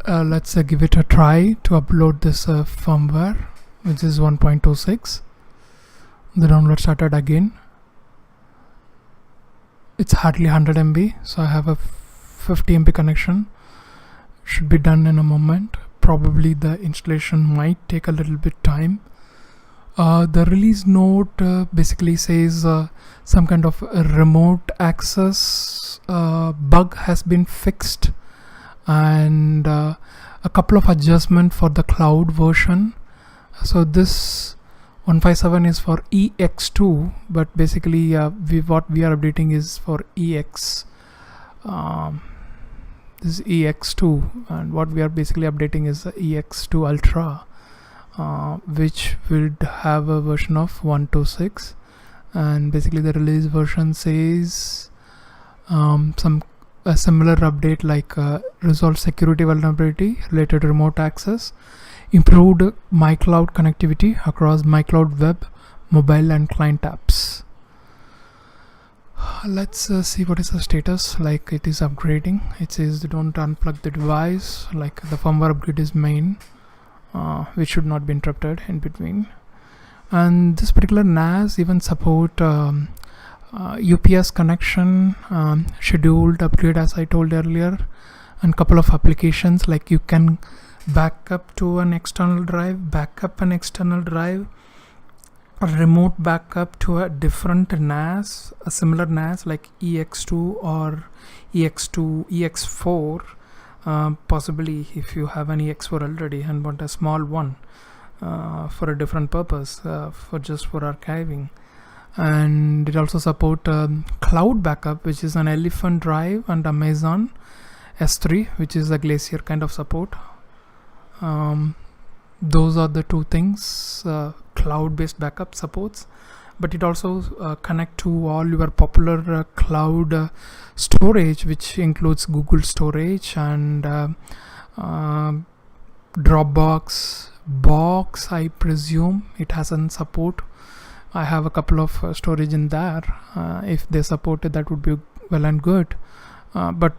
Let's give it a try to upload this firmware, which is 1.26. The download started again. It's hardly 100 MB, so I have a 50 MB connection. Should be done in a moment. Probably the installation might take a little bit time. The release note basically says some kind of a remote access bug has been fixed, and a couple of adjustments for the cloud version. So this 157 is for EX2, but basically what we are updating is for EX. This is EX2, and what we are basically updating is the EX2 Ultra, which will have a version of 126, and basically the release version says a similar update like resolved security vulnerability related to remote access, improved MyCloud connectivity across MyCloud web, mobile and client apps. Let's see what is the status. Like, it is upgrading. It says don't unplug the device, like the firmware upgrade is main, which should not be interrupted in between. And this particular NAS even support UPS connection, scheduled upgrade as I told earlier, and couple of applications like you can back up to an external drive, backup an external drive, a remote backup to a different NAS, a similar NAS like EX2 or EX2, EX4, possibly if you have an EX4 already and want a small one for a different purpose, for archiving. And it also support cloud backup, which is an Elephant drive, and Amazon S3, which is a Glacier kind of support. Those are the two things cloud-based backup supports, but it also connect to all your popular cloud storage, which includes Google Storage and Dropbox, Box. I presume it hasn't support. I have a couple of storage in there. If they support it, that would be well and good. But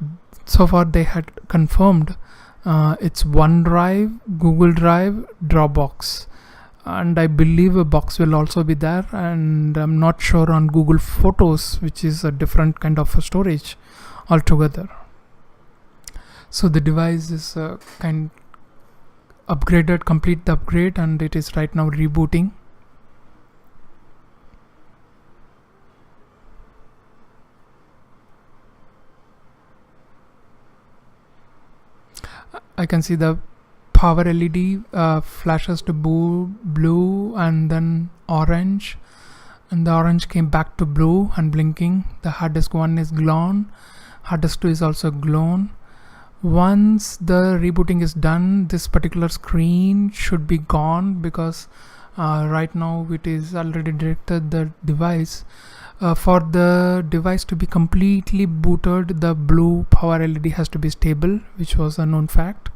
so far they had confirmed it's OneDrive, Google Drive, Dropbox, and I believe a Box will also be there, and I'm not sure on Google Photos, which is a different kind of storage altogether. So the device is upgraded, complete the upgrade, and it is right now rebooting. I can see the power LED flashes to blue and then orange, and the orange came back to blue and blinking. The hard disk 1 is gone, hard disk 2 is also gone. Once the rebooting is done, this particular screen should be gone, because right now it is already detected the device. For the device to be completely booted, the blue power LED has to be stable, which was a known fact.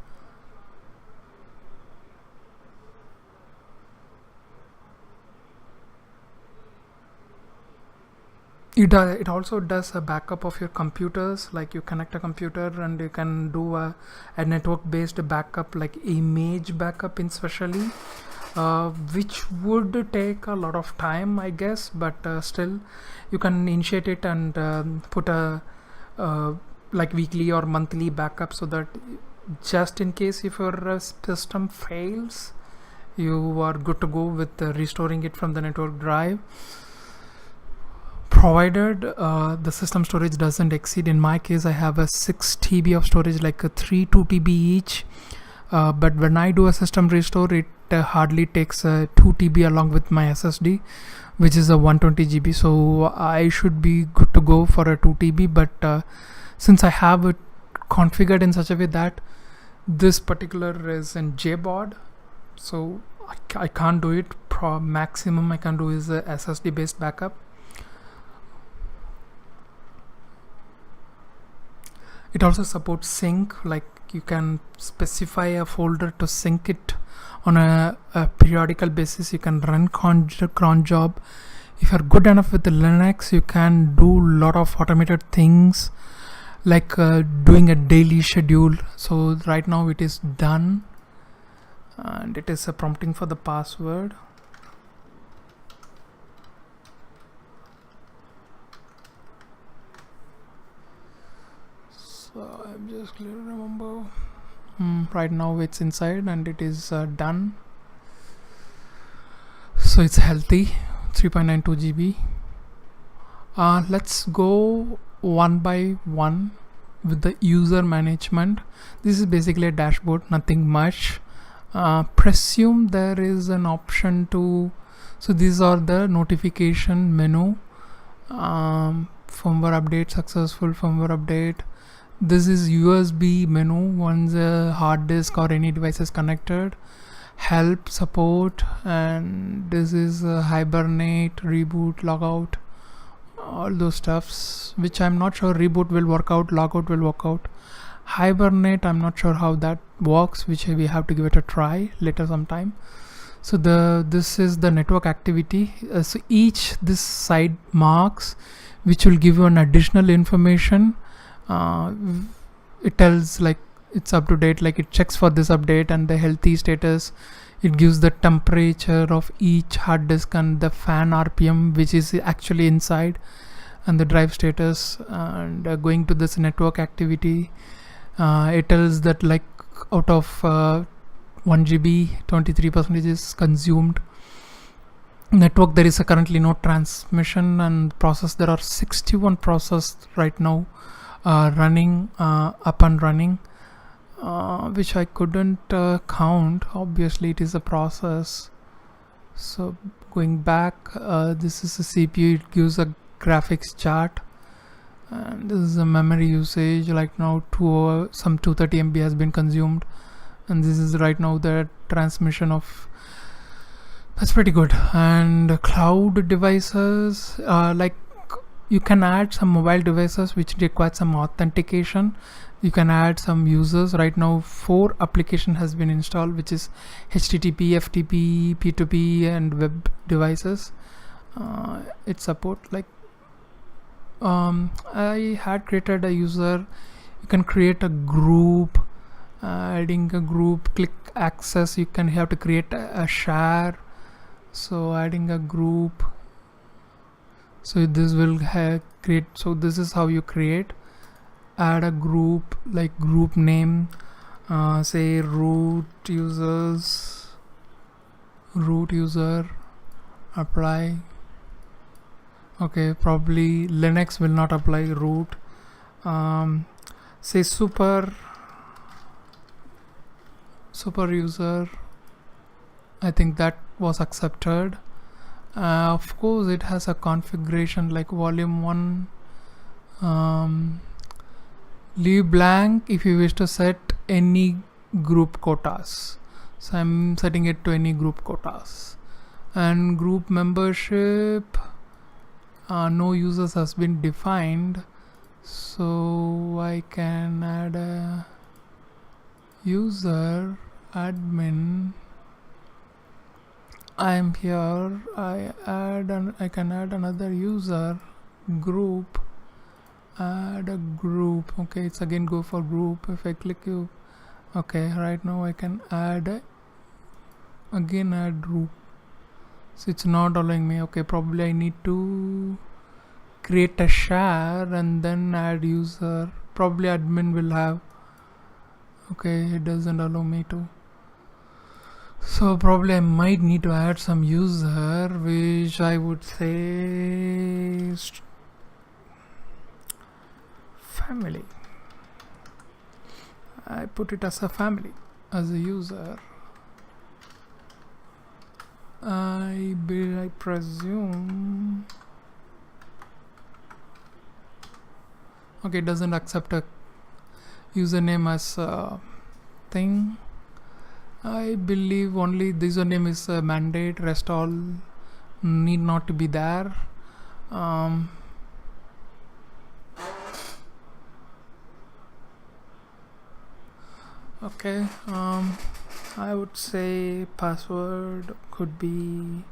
It also does a backup of your computers, like you connect a computer and you can do a network based backup, like image backup especially, which would take a lot of time, I guess, but still you can initiate it and put a like weekly or monthly backup, so that just in case if your system fails, you are good to go with restoring it from the network drive, provided the system storage doesn't exceed. In my case, I have a 6 TB of storage, like a 2 TB each, but when I do a system restore, it hardly takes 2 TB along with my SSD, which is a 120 GB, so I should be good to go for a 2 TB. But since I have it configured in such a way that this particular is in JBOD, so I can't do it. Maximum I can do is a SSD based backup. It also supports sync, like you can specify a folder to sync it on a periodical basis. You can run cron job. If you're good enough with the Linux, you can do a lot of automated things like doing a daily schedule. So right now it is done, and it is prompting for the password. So I'm just clear to remember. Right now it's inside and it is done. So it's healthy, 3.92 GB. Let's go one by one with the user management. This is basically a dashboard, nothing much. Presume there is an option to, so these are the notification menu. Firmware update, successful firmware update. This is USB menu once a hard disk or any device is connected. Help, support, and this is hibernate, reboot, logout, all those stuffs, which I'm not sure. Reboot will work out, logout will work out. Hibernate, I'm not sure how that works, which we have to give it a try later sometime. So this is the network activity. So each this side marks, which will give you an additional information. It tells like it's up to date, like it checks for this update and the healthy status. It gives the temperature of each hard disk and the fan RPM, which is actually inside, and the drive status. And going to this network activity, it tells that like out of 1 GB 23% is consumed. Network, there is currently no transmission, and process, there are 61 process right now running, up and running, which I couldn't count. Obviously it is a process. So going back, this is a CPU. It gives a graphics chart, and this is a memory usage. Like now some 230 MB has been consumed, and this is right now the transmission of, that's pretty good. And cloud devices, like you can add some mobile devices which require some authentication. You can add some users. Right now 4 application has been installed, which is HTTP, FTP, P2P, and web devices. It support like I had created a user. You can create a group. Adding a group, click access, you can have to create a share. So adding a group, so this will create. So this is how you create. Add a group, like group name, say root user, apply. Okay, probably Linux will not apply root. Say super user, I think that was accepted. Of course it has a configuration like volume 1. Leave blank if you wish to set any group quotas. So I'm setting it to any group quotas. And group membership, no users has been defined, so I can add a user admin. I'm here. I can add another user group. Add a group. Okay, it's again go for group. If I click you, okay, right now I can add group. So it's not allowing me. Okay, probably I need to create a share and then add user. Probably admin will have. Okay, it doesn't allow me to. So probably I might need to add some user, which I would say family. I put it as a family, as a user. I presume. Okay, it doesn't accept a username as a thing. I believe only the username is a mandate, rest all need not to be there. Okay, I would say password could be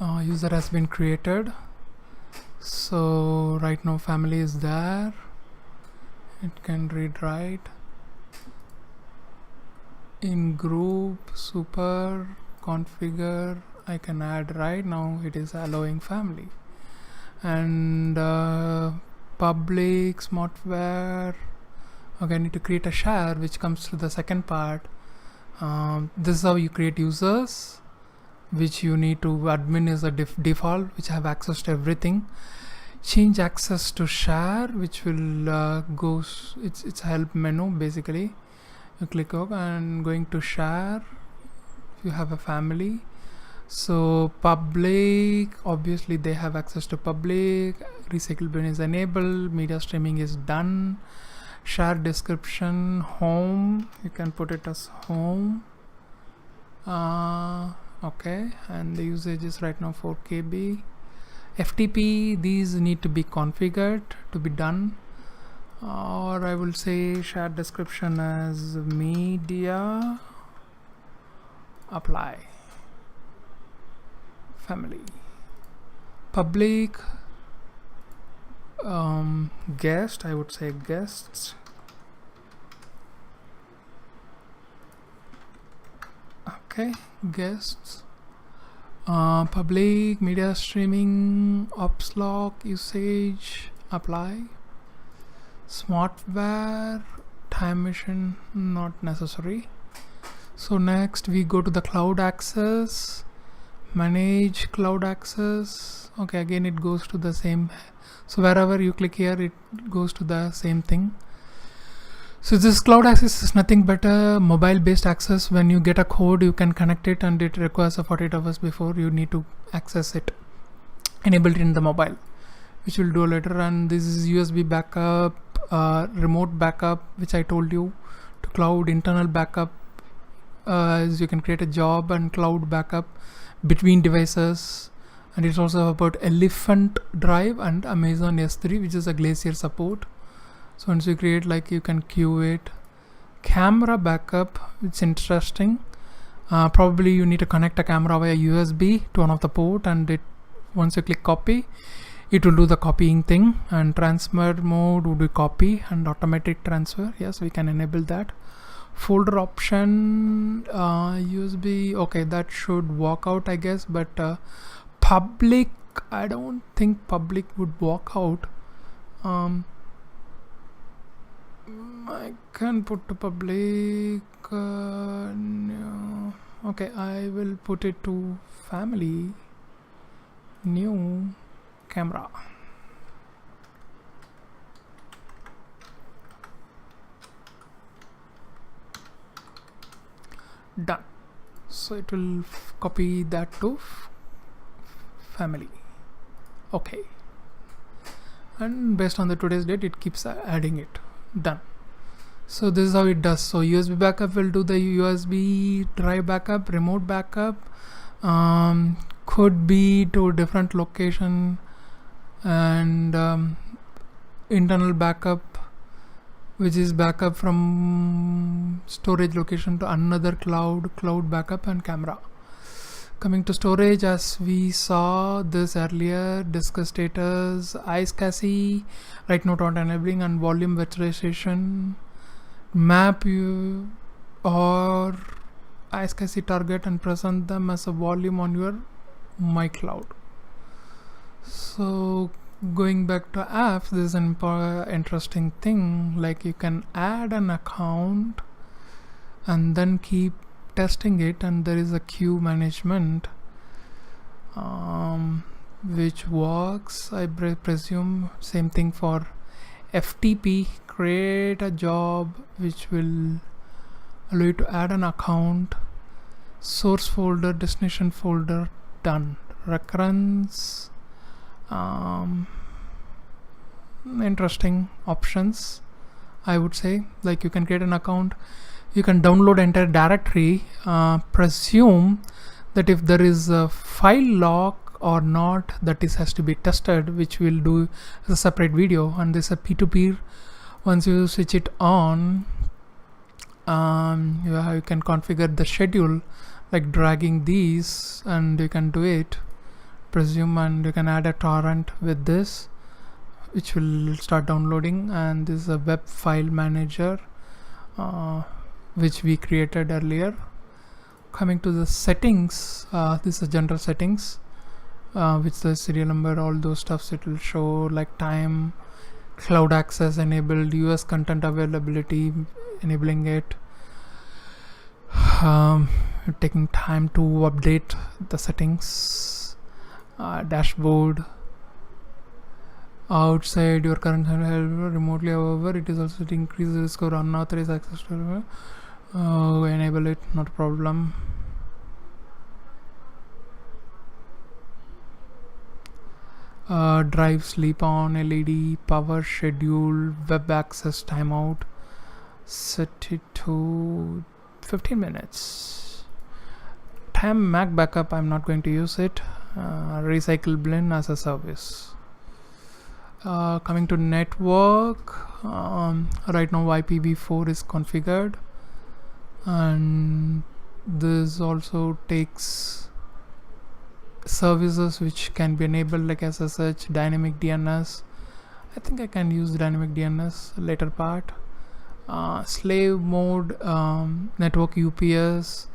User has been created. So right now family is there. It can read write in group super configure. I can add right now. It is allowing family and public smartware. Okay, I need to create a share, which comes to the second part. This is how you create users, which you need to admin is a default, which have access to everything. Change access to share, which will go. It's help menu basically. You click up and going to share. You have a family. So public, obviously they have access to public. Recycle bin is enabled. Media streaming is done. Share description home. You can put it as home. Okay, and the usage is right now 4 KB. FTP, these need to be configured to be done, or I will say share description as media, apply, family, public, guest, I would say guests, okay, guests, public, media streaming, ops log, usage, apply, smartware, time machine, not necessary. So next we go to the cloud access, manage cloud access. Okay, again it goes to the same. So wherever you click here, it goes to the same thing. So this cloud access is nothing but a mobile based access. When you get a code, you can connect it, and it requires a 48 hours before you need to access it. Enable it in the mobile, which we'll do later. And this is USB backup, remote backup, which I told you, to cloud, internal backup, as you can create a job, and cloud backup between devices. And it's also about Elephant Drive and Amazon S3, which is a Glacier support. So once you create, like, you can queue it. Camera backup, it's interesting. Probably you need to connect a camera via USB to one of the port, and it, once you click copy, it will do the copying thing. And transfer mode would be copy and automatic transfer. Yes, we can enable that. Folder option, USB, okay, that should work out, I guess. But public, I don't think public would work out. I can put to public, no. Okay, I will put it to family, new camera. Done. So it will copy that to family. Okay, and based on the today's date, it keeps adding it. Done. So this is how it does. So USB backup will do the USB drive backup, remote backup, could be to different location, and internal backup, which is backup from storage location to another cloud backup, and camera. Coming to storage, as we saw this earlier, discuss status, iSCSI, write note on enabling, and volume virtualization, map you or iSCSI target and present them as a volume on your MyCloud. So going back to apps, this is an interesting thing, like you can add an account and then keep testing it, and there is a queue management which works. I presume same thing for FTP. Create a job which will allow you to add an account, source folder, destination folder, done. Recurrence, interesting options, I would say. Like you can create an account, you can download entire directory, presume that if there is a file lock or not, that is has to be tested, which we'll do as a separate video. And this is a peer-to-peer. Once you switch it on, you can configure the schedule, like dragging these, and you can do it presume, and you can add a torrent with this, which will start downloading. And this is a web file manager which we created earlier. Coming to the settings, this is general settings, which the serial number, all those stuffs it will show, like time, cloud access enabled, US content availability, enabling it, taking time to update the settings, dashboard, outside your current remotely. However, it is also to increase the risk of unauthorized access to enable it, not a problem. Drive sleep on, LED, power schedule, web access timeout, set it to 15 minutes. Time Mac backup, I'm not going to use it. Recycle blend as a service. Coming to network, right now IPv4 is configured, and this also takes services which can be enabled like SSH, dynamic DNS. I think I can use dynamic DNS later part. Slave mode, network UPS,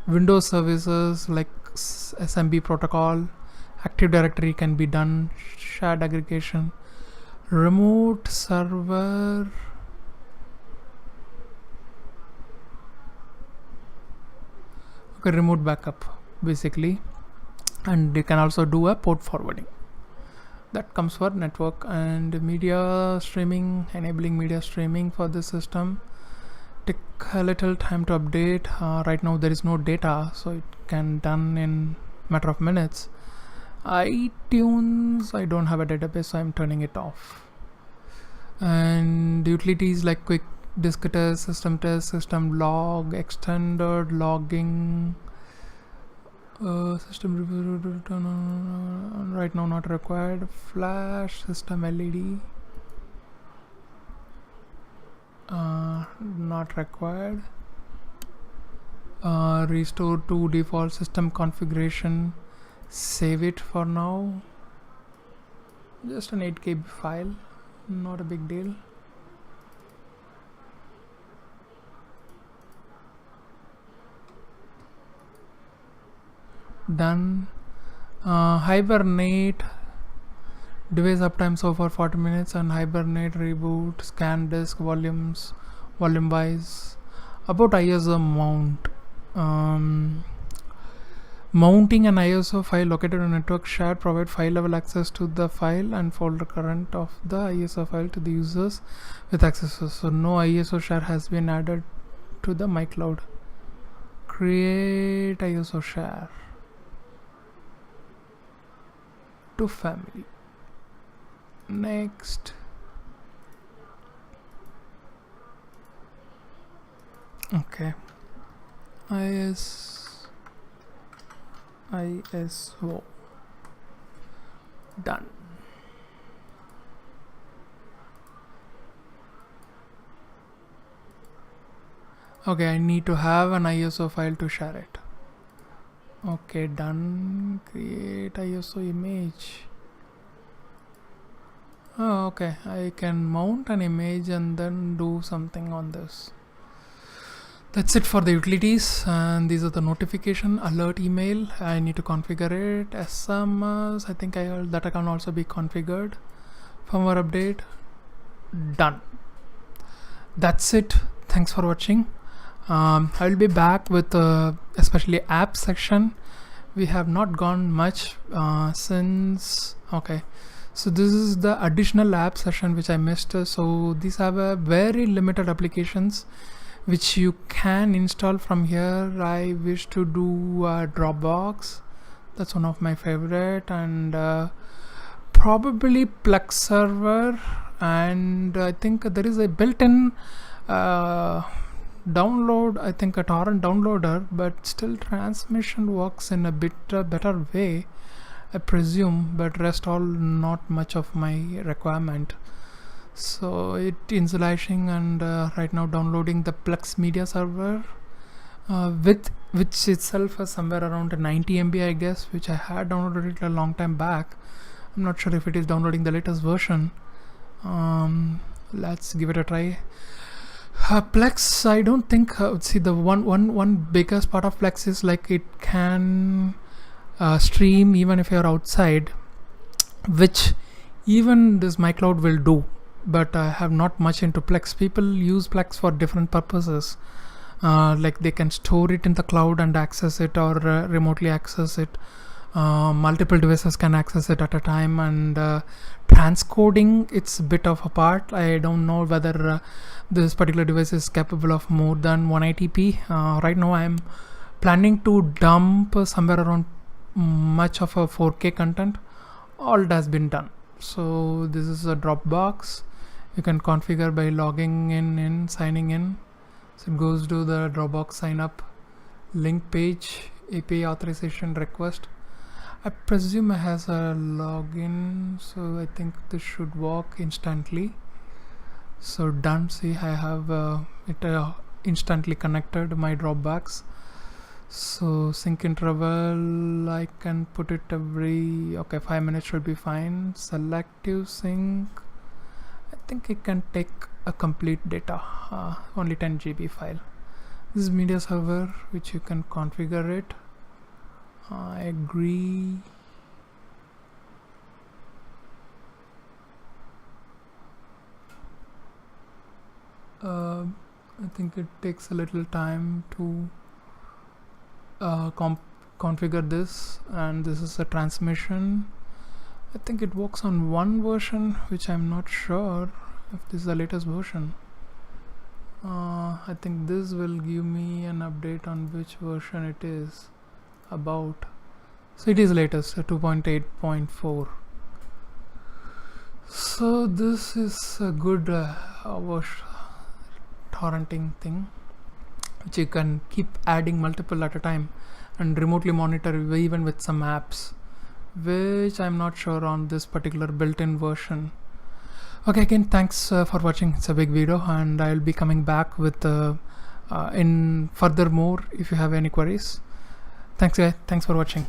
Windows services like SMB protocol, Active Directory can be done, shared aggregation, remote server, okay, remote backup basically, and you can also do a port forwarding. That comes for network. And media streaming, enabling media streaming for the system. Take a little time to update. Right now there is no data, so it can done in matter of minutes. iTunes, I don't have a database, so I'm turning it off. And utilities like quick disk test, system log, extended logging, system right now not required. Flash, system LED, not required. Restore to default system configuration, save it for now. Just an 8 KB file, not a big deal. Done. Hibernate, device uptime so far 40 minutes, and hibernate, reboot, scan disk volumes, volume wise. About ISO mount, mounting an ISO file located on network shared provide file level access to the file and folder current of the ISO file to the users with access. So no ISO share has been added to the MyCloud. Create ISO share to family. Next. Okay. ISO done. Okay, I need to have an ISO file to share it. Okay, done. Create ISO image. Oh, okay, I can mount an image and then do something on this. That's it for the utilities, and these are the notification alert email. I need to configure it. SMS, I think that can also be configured. Firmware update, done. That's it. Thanks for watching. I will be back with especially app section. We have not gone much since. Okay, so this is the additional app session which I missed. So these have a very limited applications which you can install from here. I wish to do Dropbox, that's one of my favorite, and probably Plex server, and I think there is a built-in download, I think a torrent downloader, but still transmission works in a bit better way, I presume, but rest all not much of my requirement. So it initializing and right now downloading the Plex media server. with which itself is somewhere around 90 MB, I guess, which I had downloaded it a long time back. I'm not sure if it is downloading the latest version. Let's give it a try. Plex, I don't think. See, the one biggest part of Plex is like it can stream even if you're outside, which even this MyCloud will do. But I have not much into Plex. People use Plex for different purposes. Like they can store it in the cloud and access it, or remotely access it. Multiple devices can access it at a time, and transcoding, it's a bit of a part. I don't know whether this particular device is capable of more than 180p. Right now I am planning to dump somewhere around much of a 4K content. All it has been done. So this is a Dropbox. You can configure by logging in, signing in. So it goes to the Dropbox sign up, link page, API authorization request. I presume it has a login, so I think this should work instantly. So done. See, I have it instantly connected my Dropbox. So sync interval, I can put it every 5 minutes should be fine. Selective sync, I think it can take a complete data, only 10 GB file. This is media server, which you can configure it. I agree. I think it takes a little time to configure this, and this is a transmission. I think it works on one version, which I'm not sure if this is the latest version. I think this will give me an update on which version it is about. So it is latest, 2.8.4. so this is a good torrenting thing, which you can keep adding multiple at a time and remotely monitor even with some apps, which I'm not sure on this particular built-in version. Okay, again, thanks for watching. It's a big video, and I'll be coming back with in furthermore if you have any queries. Thanks guys, thanks for watching.